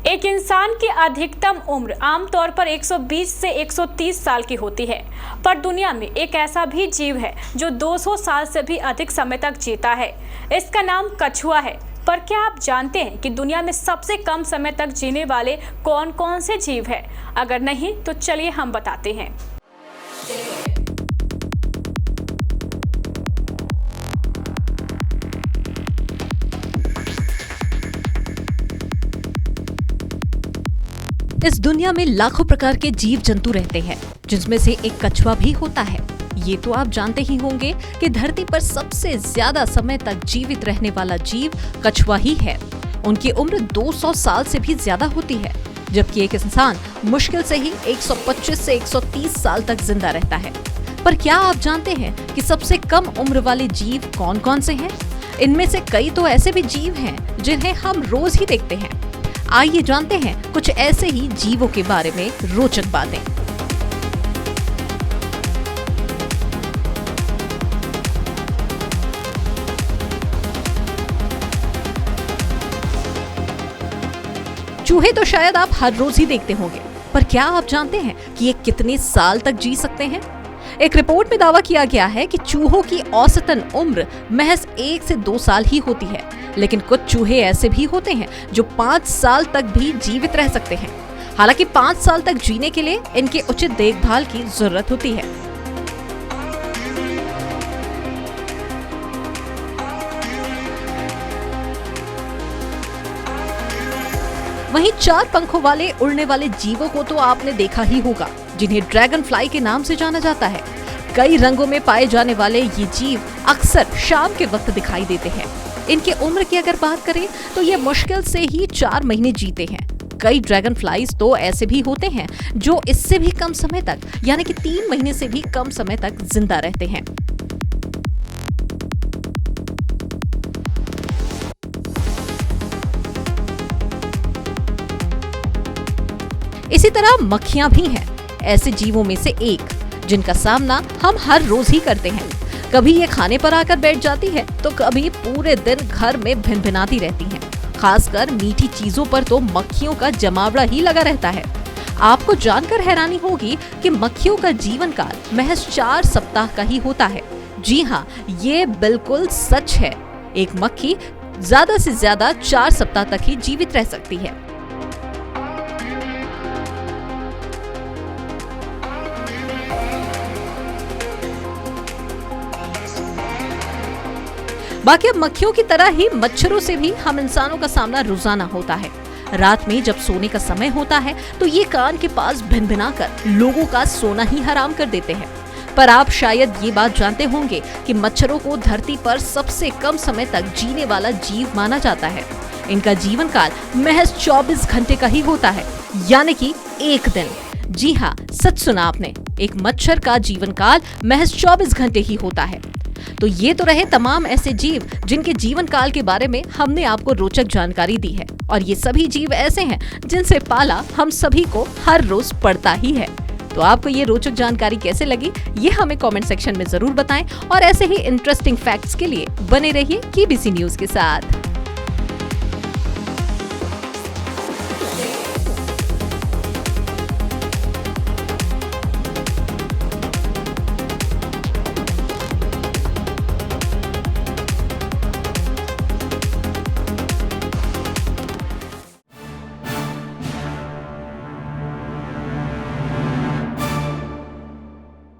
एक इंसान की अधिकतम उम्र आमतौर पर 120 से 130 साल की होती है, पर दुनिया में एक ऐसा भी जीव है जो 200 साल से भी अधिक समय तक जीता है। इसका नाम कछुआ है। पर क्या आप जानते हैं कि दुनिया में सबसे कम समय तक जीने वाले कौन कौन से जीव हैं? अगर नहीं तो चलिए हम बताते हैं। इस दुनिया में लाखों प्रकार के जीव जंतु रहते हैं, जिसमें से एक कछुआ भी होता है। ये तो आप जानते ही होंगे कि धरती पर सबसे ज्यादा समय तक जीवित रहने वाला जीव कछुआ ही है। उनकी उम्र 200 साल से भी ज्यादा होती है, जबकि एक इंसान मुश्किल से ही 125 से 130 साल तक जिंदा रहता है। पर क्या आप जानते हैं कि सबसे कम उम्र वाले जीव कौन कौन से हैं? इनमें से कई तो ऐसे भी जीव हैं जिन्हें हम रोज ही देखते हैं। आइए जानते हैं कुछ ऐसे ही जीवों के बारे में रोचक बातें। चूहे तो शायद आप हर रोज ही देखते होंगे, पर क्या आप जानते हैं कि ये कितने साल तक जी सकते हैं? एक रिपोर्ट में दावा किया गया है कि चूहों की औसतन उम्र महज 1 से 2 साल ही होती है, लेकिन कुछ चूहे ऐसे भी होते हैं जो 5 साल तक भी जीवित रह सकते हैं। हालांकि 5 साल तक जीने के लिए इनकी उचित देखभाल की जरूरत होती है। वहीं 4 पंखों वाले उड़ने वाले जीवों को तो आपने देखा ही होगा, जिन्हें ड्रैगन फ्लाई के नाम से जाना जाता है। कई रंगों में पाए जाने वाले ये जीव अक्सर शाम के वक्त दिखाई देते हैं। इनकी उम्र की अगर बात करें तो ये मुश्किल से ही 4 महीने जीते हैं। कई ड्रैगन फ्लाइज तो ऐसे भी होते हैं जो इससे भी कम समय तक, यानी कि 3 महीने से भी कम समय तक जिंदा रहते हैं। इसी तरह मक्खियां भी हैं, ऐसे जीवों में से एक, जिनका सामना हम हर रोज ही करते हैं। कभी ये खाने पर आकर बैठ जाती है तो कभी पूरे दिन घर में भिनभिनाती रहती हैं। खासकर मीठी चीजों पर तो मक्खियों का जमावड़ा ही लगा रहता है। आपको जानकर हैरानी होगी कि मक्खियों का जीवन काल महज 4 सप्ताह का ही होता है। जी हाँ, ये बिल्कुल सच है। एक मक्खी ज्यादा से ज्यादा 4 सप्ताह तक ही जीवित रह सकती है। बाकी अब मक्खियों की तरह ही मच्छरों से भी हम इंसानों का सामना रोजाना होता है। रात में जब सोने का समय होता है तो ये कान के पास भिनभिनाकर लोगों का सोना ही हराम कर देते हैं। पर आप शायद ये बात जानते होंगे कि मच्छरों को धरती पर सबसे कम समय तक जीने वाला जीव माना जाता है। इनका जीवन काल महज 24 घंटे का ही होता है, यानी कि 1 दिन। जी हाँ, सच सुना आपने, एक मच्छर का जीवन काल महज 24 घंटे ही होता है। तो ये तो रहे तमाम ऐसे जीव जिनके जीवन काल के बारे में हमने आपको रोचक जानकारी दी है, और ये सभी जीव ऐसे हैं जिनसे पाला हम सभी को हर रोज पड़ता ही है। तो आपको ये रोचक जानकारी कैसे लगी, ये हमें कमेंट सेक्शन में जरूर बताएं, और ऐसे ही इंटरेस्टिंग फैक्ट्स के लिए बने रहिए केबीसी न्यूज के साथ।